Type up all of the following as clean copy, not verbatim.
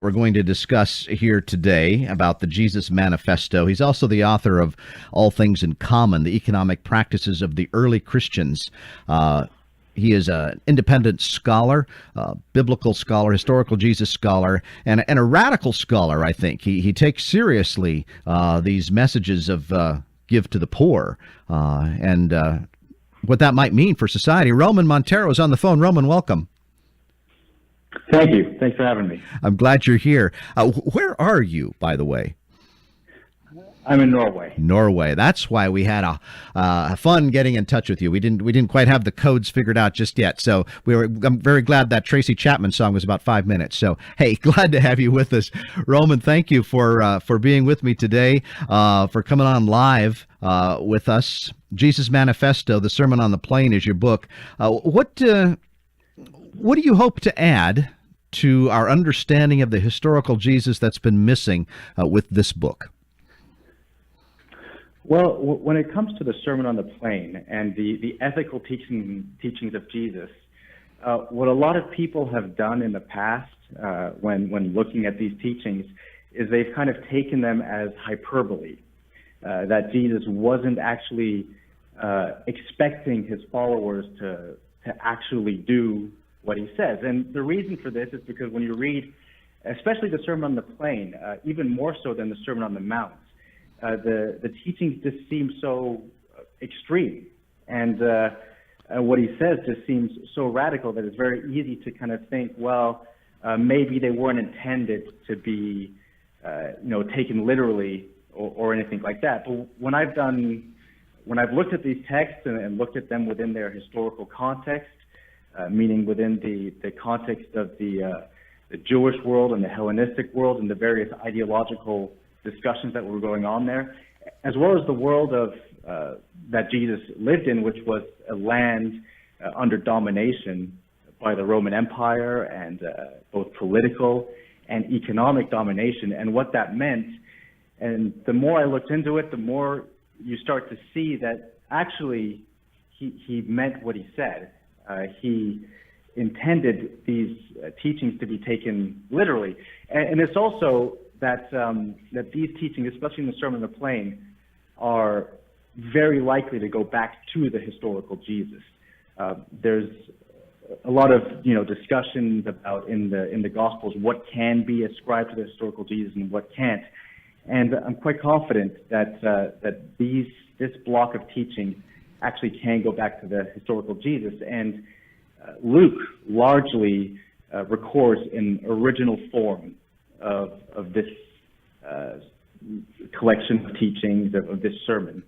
we're going to discuss here today about the Jesus Manifesto. He's also the author of All Things in Common, the economic practices of the early Christians. He is an independent scholar, biblical scholar, historical Jesus scholar, and a radical scholar, I think. He takes seriously these messages of give to the poor and what that might mean for society. Roman Montero is on the phone. Roman, welcome. Thank you. Thanks for having me. I'm glad you're here. Where are you, by the way? I'm in Norway. Norway. That's why we had a fun getting in touch with you. We didn't quite have the codes figured out just yet. So I'm very glad that Tracy Chapman song was about 5 minutes. So hey, glad to have you with us, Roman. Thank you for being with me today, for coming on live with us. Jesus Manifesto, the Sermon on the Plain, is your book. What do you hope to add to our understanding of the historical Jesus that's been missing with this book? Well, when it comes to the Sermon on the Plain and the ethical teachings of Jesus, what a lot of people have done in the past when looking at these teachings is they've kind of taken them as hyperbole, that Jesus wasn't actually expecting his followers to actually do what he says. And the reason for this is because when you read, especially the Sermon on the Plain, even more so than the Sermon on the Mount, the teachings just seem so extreme, and what he says just seems so radical that it's very easy to kind of think, well, maybe they weren't intended to be, taken literally or anything like that. But when I've looked at these texts and looked at them within their historical context, meaning within the context of the Jewish world and the Hellenistic world and the various ideological discussions that were going on there, as well as the world of that Jesus lived in, which was a land under domination by the Roman Empire and both political and economic domination, and what that meant. And the more I looked into it, the more you start to see that actually he meant what he said. He intended these teachings to be taken literally, and it's also that these teachings, especially in the Sermon on the Plain, are very likely to go back to the historical Jesus. There's a lot of discussions about in the Gospels what can be ascribed to the historical Jesus and what can't, and I'm quite confident that this block of teaching actually can go back to the historical Jesus. And Luke largely records in original form of this collection of teachings of this sermon,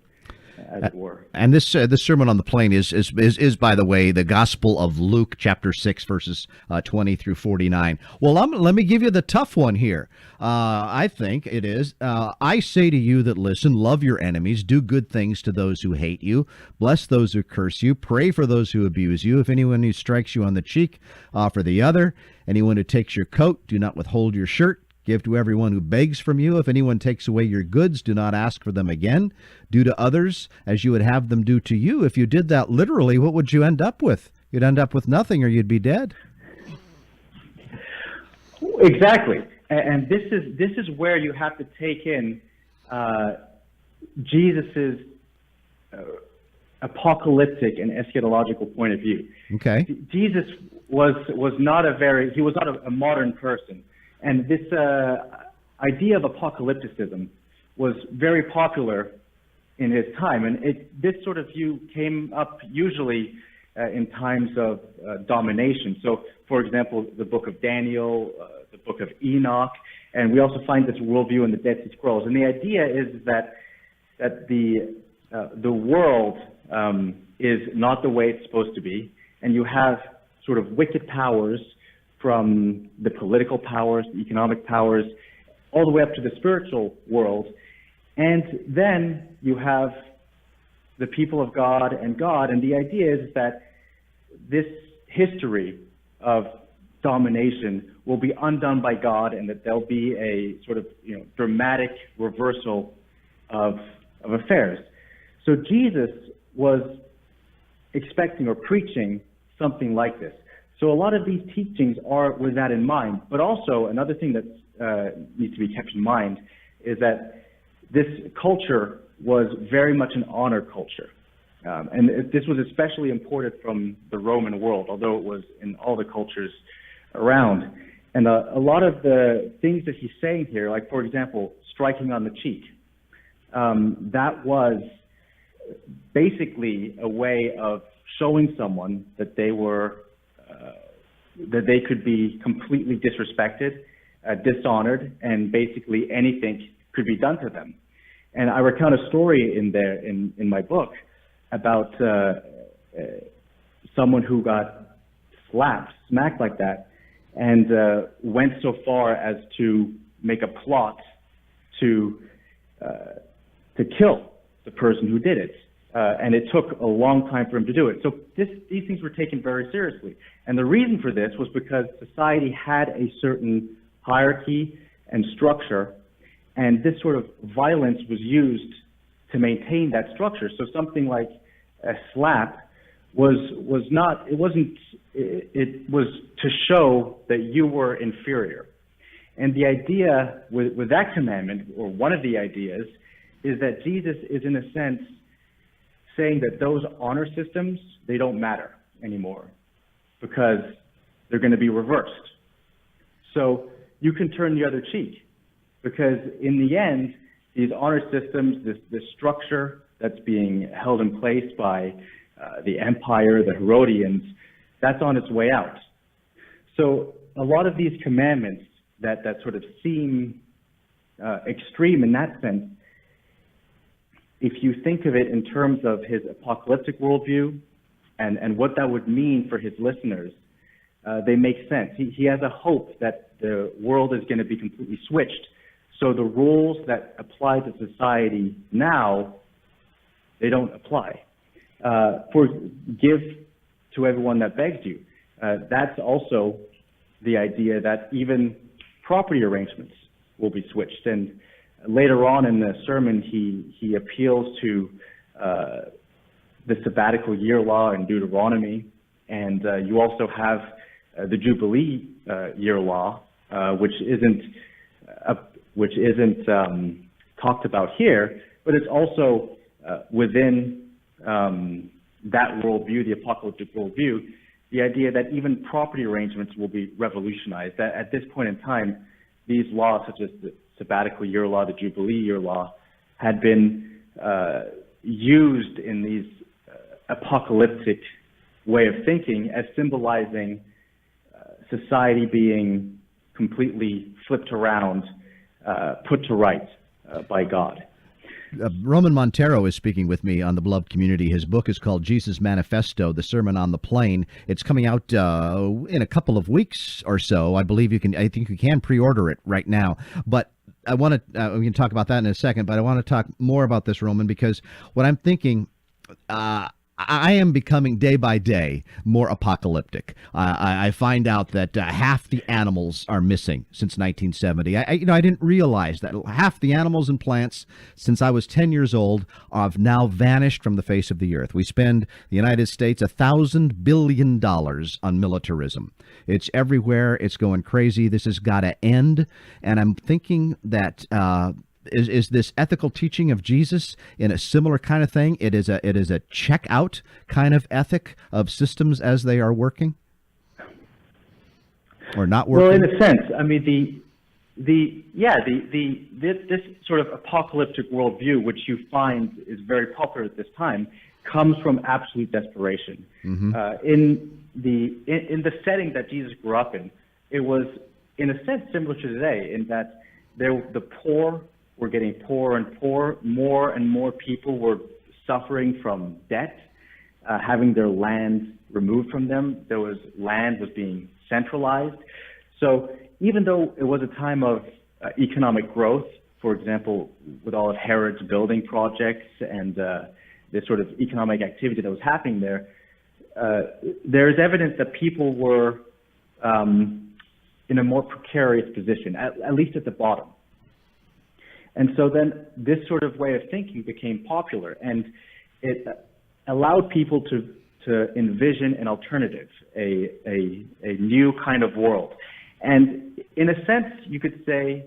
as it were. And this Sermon on the Plain is by the way the Gospel of Luke, chapter 6, verses 20 through 49. Well, let me give you the tough one here. I think it is. I say to you that listen, love your enemies, do good things to those who hate you, bless those who curse you, pray for those who abuse you. If anyone who strikes you on the cheek, offer the other. Anyone who takes your coat, do not withhold your shirt. Give to everyone who begs from you. If anyone takes away your goods, do not ask for them again. Do to others as you would have them do to you. If you did that literally, what would you end up with? You'd end up with nothing, or you'd be dead. Exactly, and this is where you have to take in Jesus's apocalyptic and eschatological point of view. Okay. Jesus was not a modern person. And this idea of apocalypticism was very popular in his time, and this sort of view came up usually in times of domination. So, for example, the book of Daniel, the book of Enoch, and we also find this worldview in the Dead Sea Scrolls. And the idea is that the world is not the way it's supposed to be, and you have sort of wicked powers from the political powers, the economic powers, all the way up to the spiritual world. And then you have the people of God, and the idea is that this history of domination will be undone by God, and that there'll be a sort of dramatic reversal of affairs. So Jesus was expecting or preaching something like this. So a lot of these teachings are with that in mind. But also another thing that needs to be kept in mind is that this culture was very much an honor culture. And this was especially imported from the Roman world, although it was in all the cultures around. And a lot of the things that he's saying here, like, for example, striking on the cheek, that was basically a way of showing someone that they were, that they could be completely disrespected, dishonored, and basically anything could be done to them. And I recount a story in there in my book about someone who got smacked like that, and went so far as to make a plot to kill the person who did it. And it took a long time for him to do it. So these things were taken very seriously. And the reason for this was because society had a certain hierarchy and structure, and this sort of violence was used to maintain that structure. So something like a slap was not, it wasn't, it was to show that you were inferior. And the idea with that commandment, or one of the ideas, is that Jesus is in a sense saying that those honor systems, they don't matter anymore because they're going to be reversed. So you can turn the other cheek, because in the end, these honor systems, this structure that's being held in place by the empire, the Herodians, that's on its way out. So a lot of these commandments that sort of seem extreme in that sense, if you think of it in terms of his apocalyptic worldview and what that would mean for his listeners, they make sense. He has a hope that the world is going to be completely switched. So the rules that apply to society now, they don't apply. Give to everyone that begs you. That's also the idea that even property arrangements will be switched. And later on in the sermon, he appeals to the sabbatical year law in Deuteronomy, and you also have the Jubilee year law, which isn't talked about here, but it's also within that worldview, the apocalyptic worldview, the idea that even property arrangements will be revolutionized. That at this point in time, these laws, such as the sabbatical year law, the Jubilee year law, had been used in these apocalyptic way of thinking as symbolizing society being completely flipped around, put to right by God. Roman Montero is speaking with me on the Beloved Community. His book is called Jesus Manifesto, The Sermon on the Plain. It's coming out in a couple of weeks or so. I think you can pre-order it right now. But I want to, we can talk about that in a second, but I want to talk more about this, Roman, because what I'm thinking, I am becoming day by day more apocalyptic. I find out that half the animals are missing since 1970. I didn't realize that half the animals and plants since I was 10 years old have now vanished from the face of the earth. We spend, the United States, $1,000 billion on militarism. It's everywhere. It's going crazy. This has got to end. And I'm thinking that Is this ethical teaching of Jesus in a similar kind of thing? It is a check out kind of ethic of systems as they are working or not working. Well, in a sense, I mean this sort of apocalyptic worldview, which you find is very popular at this time, comes from absolute desperation. Mm-hmm. In the setting that Jesus grew up in, it was in a sense similar to today, in that the poor were getting poorer and poorer. More and more people were suffering from debt, having their land removed from them. Land was being centralized. So even though it was a time of economic growth, for example, with all of Herod's building projects and this sort of economic activity that was happening there, there's evidence that people were in a more precarious position, at least at the bottom. And so then this sort of way of thinking became popular, and it allowed people to to envision an alternative, a new kind of world. And in a sense, you could say,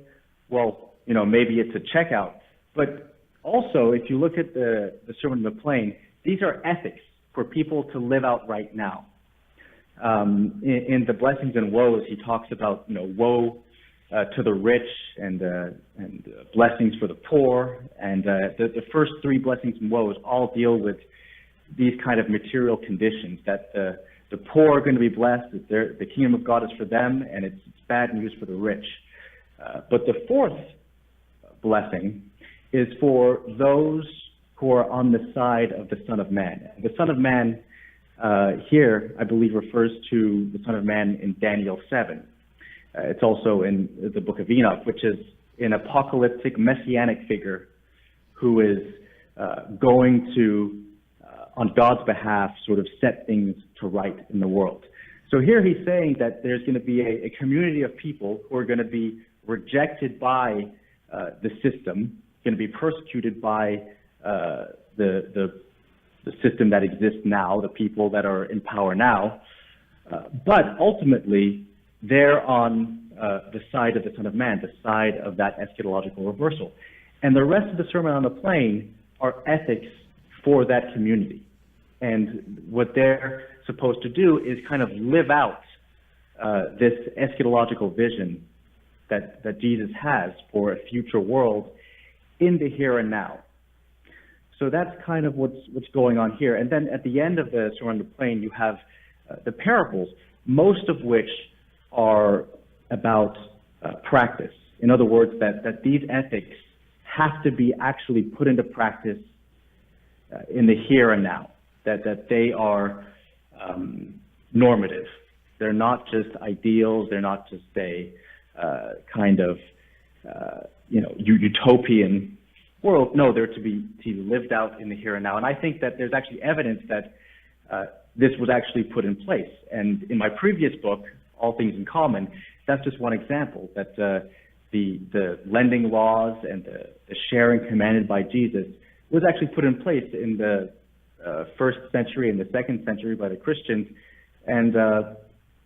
well, maybe it's a checkout. But also, if you look at the Sermon on the Plain, these are ethics for people to live out right now. In the blessings and woes, he talks about, woe to the rich and blessings for the poor. And the first three blessings and woes all deal with these kind of material conditions, that the poor are going to be blessed, that the kingdom of God is for them, and it's bad news for the rich. But the fourth blessing is for those who are on the side of the Son of Man. The Son of Man here, I believe, refers to the Son of Man in Daniel 7. It's also in the book of Enoch, which is an apocalyptic messianic figure who is going to, on God's behalf, sort of set things to right in the world. So here he's saying that there's going to be a community of people who are going to be rejected by the system, going to be persecuted by the system that exists now, the people that are in power now, but ultimately they're on the side of the Son of Man, the side of that eschatological reversal. And the rest of the Sermon on the Plain are ethics for that community. And what they're supposed to do is kind of live out this eschatological vision that Jesus has for a future world in the here and now. So that's kind of what's going on here. And then at the end of the Sermon on the Plain, you have the parables, most of which are about practice. In other words, that these ethics have to be actually put into practice in the here and now, that they are normative. They're not just ideals. They're not just a kind of utopian world. No, they're to be lived out in the here and now. And I think that there's actually evidence that this was actually put in place. And in my previous book, All Things in Common, that's just one example, that the lending laws and the sharing commanded by Jesus was actually put in place in the first century and the second century by the Christians. And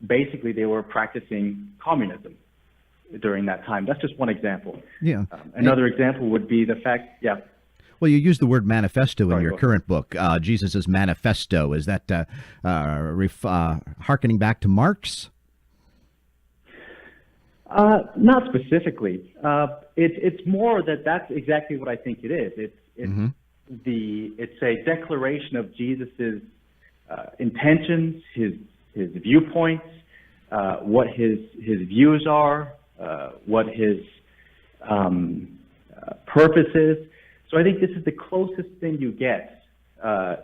basically they were practicing communism during that time. That's just one example. Yeah. Another example would be the fact, yeah. Well, you use the word manifesto in your current book, Jesus' Manifesto. Is that hearkening back to Marx? Not specifically. It's more that's exactly what I think it is. It's a declaration of Jesus's intentions, his viewpoints, what his views are, what his purpose is. So I think this is the closest thing you get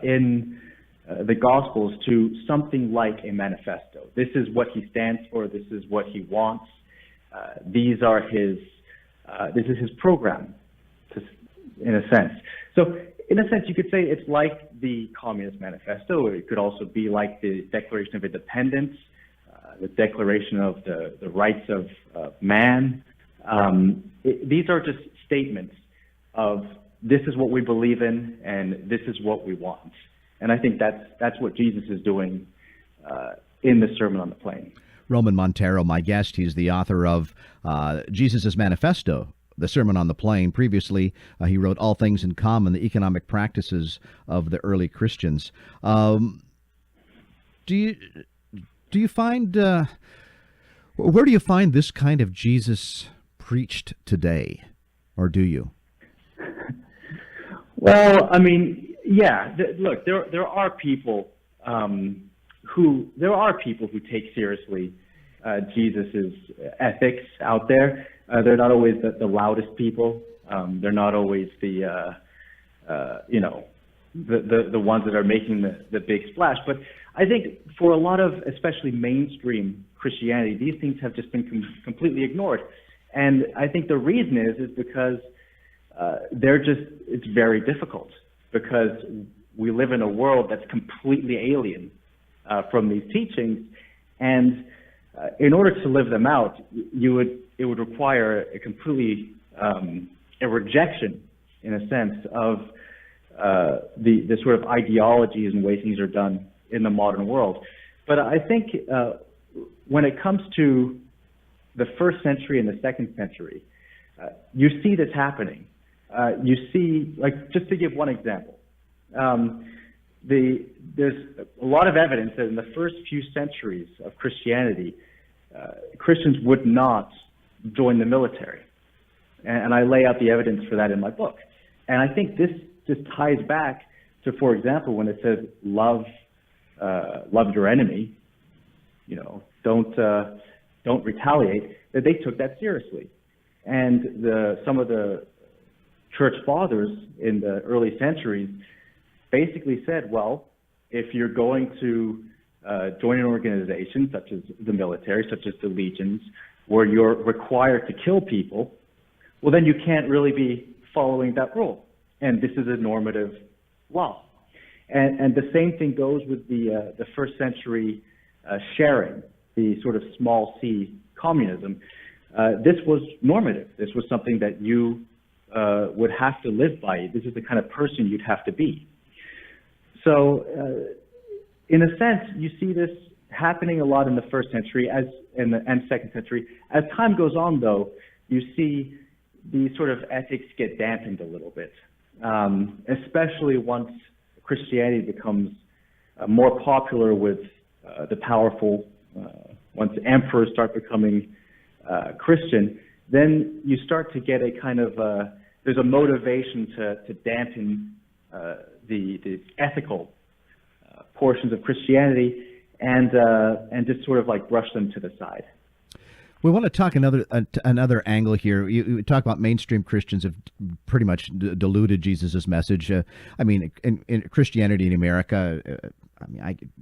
in the Gospels to something like a manifesto. This is what he stands for. This is what he wants. These are this is his program, in a sense. So in a sense, you could say it's like the Communist Manifesto, or it could also be like the Declaration of Independence, the Declaration of the Rights of Man. These are just statements of this is what we believe in and this is what we want. And I think that's what Jesus is doing in the Sermon on the Plain. Roman Montero, my guest, he's the author of Jesus' Manifesto, the Sermon on the Plain. Previously, he wrote All Things in Common, the Economic Practices of the Early Christians. Do you find, where do you find this kind of Jesus preached today, or do you? Well, I mean, yeah. Look, there are people who take seriously Jesus's ethics out there. They're not always the loudest people. They're not always the ones that are making the big splash. But I think for a lot of, especially mainstream Christianity, these things have just been completely ignored. And I think the reason is because it's very difficult, because we live in a world that's completely alien from these teachings, and in order to live them out, it would require a completely a rejection, in a sense, of the sort of ideologies and ways things are done in the modern world. But I think when it comes to the first century and the second century, you see this happening. You see, like, just to give one example, there's a lot of evidence that in the first few centuries of Christianity, Christians would not join the military. And I lay out the evidence for that in my book. And I think this just ties back to, for example, when it says love your enemy, don't retaliate, that they took that seriously. And some of the church fathers in the early centuries basically said, well, if you're going to join an organization such as the military, such as the legions, where you're required to kill people, well, then you can't really be following that rule. And this is a normative law. And the same thing goes with the first century sharing, the sort of small c communism. This was normative. This was something that you would have to live by. This is the kind of person you'd have to be. So, in a sense, you see this happening a lot in the first century and second century. As time goes on, though, you see these sort of ethics get dampened a little bit, especially once Christianity becomes more popular with the powerful. Once emperors start becoming Christian, then you start to get a kind of there's a motivation to dampen the ethical portions of Christianity and just sort of like brush them to the side. We want to talk another angle here. You talk about mainstream Christians have pretty much diluted Jesus' message. I mean, in Christianity in America,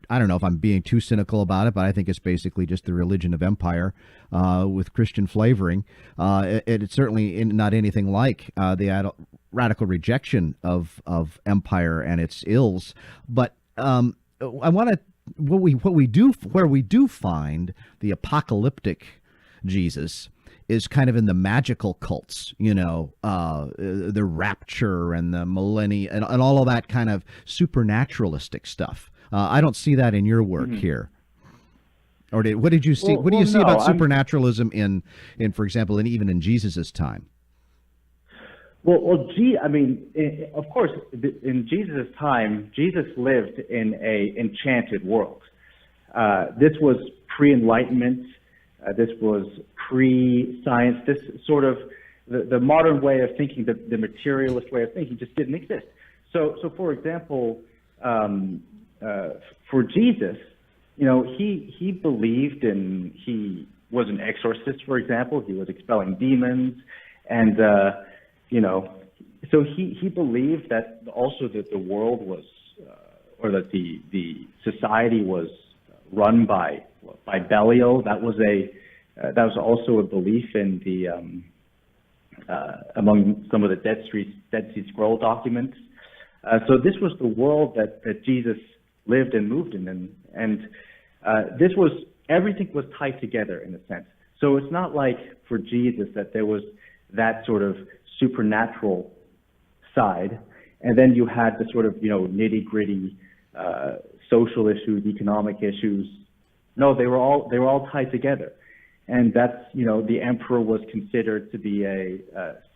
I don't know if I'm being too cynical about it, but I think it's basically just the religion of empire with Christian flavoring. It's certainly not anything like the radical rejection of empire and its ills. But I want to where we do find the apocalyptic Jesus is kind of in the magical cults, the rapture and the millennium and all of that kind of supernaturalistic stuff. I don't see that in your work here. Or what did you see? What do you see about supernaturalism in, for example, and even in Jesus's time? Of course, in Jesus' time, Jesus lived in an enchanted world. This was pre-Enlightenment. This was pre-science. This sort of the modern way of thinking, the materialist way of thinking, just didn't exist. So for example, for Jesus, he believed in. He was an exorcist, for example. He was expelling demons, and so he believed that also that the world was, or that the society was run by Belial. That was also a belief in the among some of the Dead Sea Scroll documents. So this was the world that Jesus lived and moved in, and this was everything was tied together in a sense. So it's not like for Jesus that there was that sort of supernatural side, and then you had the sort of nitty gritty social issues, economic issues. No, they were all tied together, and that's the emperor was considered to be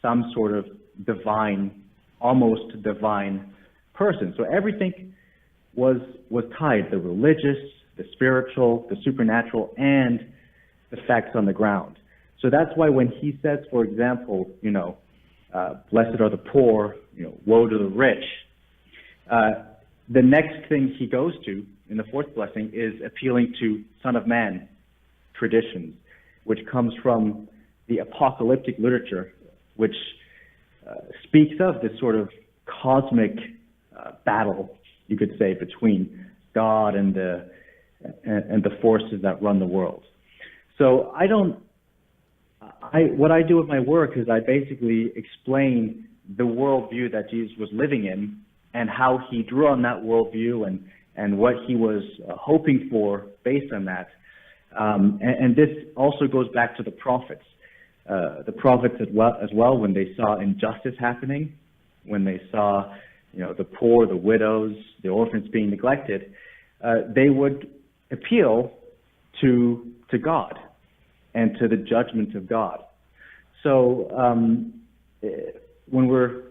some sort of divine, almost divine person. So everything was tied: the religious, the spiritual, the supernatural, and the facts on the ground. So that's why when he says, for example, blessed are the poor, woe to the rich, the next thing he goes to in the fourth blessing is appealing to Son of Man traditions, which comes from the apocalyptic literature, which speaks of this sort of cosmic battle, you could say, between God and the forces that run the world. So what I do with my work is I basically explain the worldview that Jesus was living in and how he drew on that worldview and what he was hoping for based on that. And this also goes back to the prophets. The prophets as well, when they saw injustice happening, when they saw the poor, the widows, the orphans being neglected, they would appeal to God and to the judgment of God. So when we're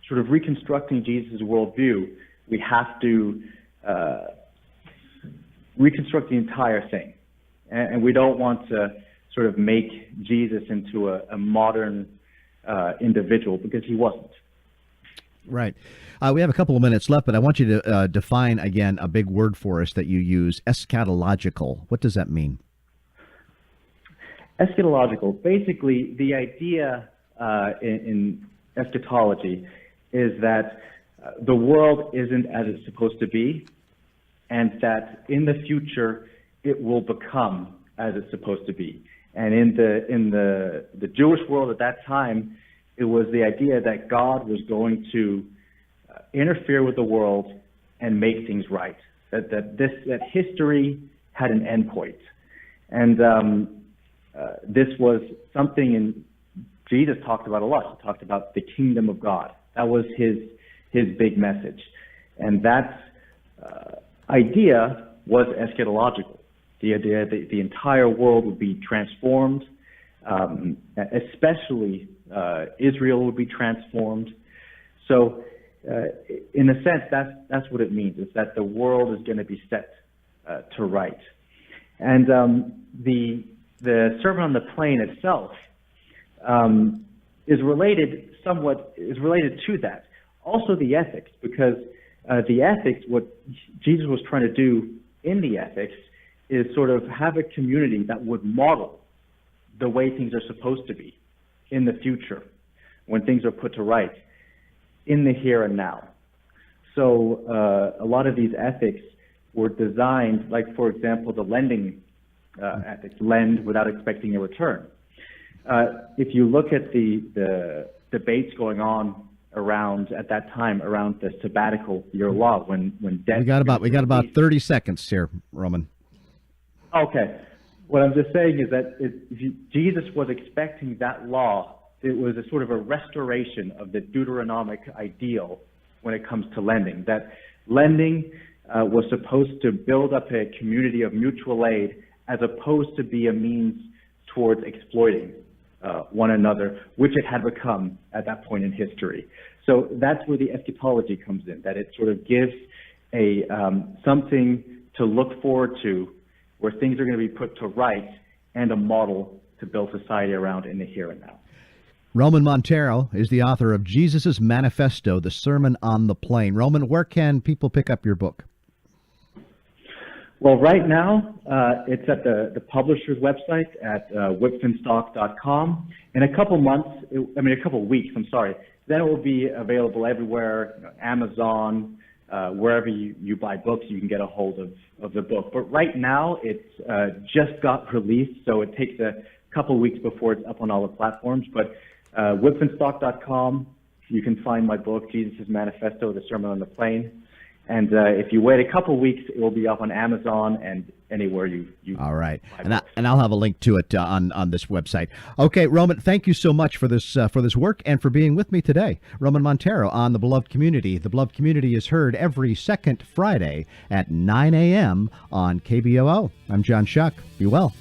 sort of reconstructing Jesus' worldview, we have to reconstruct the entire thing. And we don't want to sort of make Jesus into a modern individual, because he wasn't. Right. We have a couple of minutes left, but I want you to define again a big word for us that you use, eschatological. What does that mean? Eschatological. Basically, the idea in eschatology is that the world isn't as it's supposed to be, and that in the future it will become as it's supposed to be. And in the Jewish world at that time, it was the idea that God was going to interfere with the world and make things right. That history had an endpoint, and this was something Jesus talked about a lot. He talked about the kingdom of God. That was his big message, and that idea was eschatological. The idea that the entire world would be transformed, especially Israel would be transformed. So, in a sense, that's what it means. Is that the world is going to be set to right, and the Sermon on the Plain itself is related to that. Also, the ethics, because the ethics, what Jesus was trying to do in the ethics, is sort of have a community that would model the way things are supposed to be in the future, when things are put to right, in the here and now. So a lot of these ethics were designed, like, for example, the lending ethics, lend without expecting a return. If you look at the debates going on at that time around the sabbatical year law, when debt... We got about 30 seconds here, Roman. Okay. What I'm just saying is that Jesus was expecting that law. It was a sort of a restoration of the Deuteronomic ideal when it comes to lending. That lending was supposed to build up a community of mutual aid, as opposed to be a means towards exploiting one another, which it had become at that point in history. So that's where the eschatology comes in, that it sort of gives something to look forward to, where things are going to be put to right, and a model to build society around in the here and now. Roman Montero is the author of Jesus' Manifesto, the Sermon on the Plain. Roman, where can people pick up your book? Well, right now, it's at the publisher's website at whitfinstock.com. In a couple weeks, then it will be available everywhere, Amazon, wherever you buy books, you can get a hold of the book. But right now, it's just got released, so it takes a couple weeks before it's up on all the platforms. But whitfinstock.com, you can find my book, Jesus' Manifesto, the Sermon on the Plain. And if you wait a couple weeks, it will be up on Amazon and anywhere you all right, and I'll have a link to it on this website. Okay, Roman, thank you so much for this work and for being with me today. Roman Montero on The Beloved Community. The Beloved Community is heard every second Friday at 9 a.m. on KBOO. I'm John Shuck. Be well.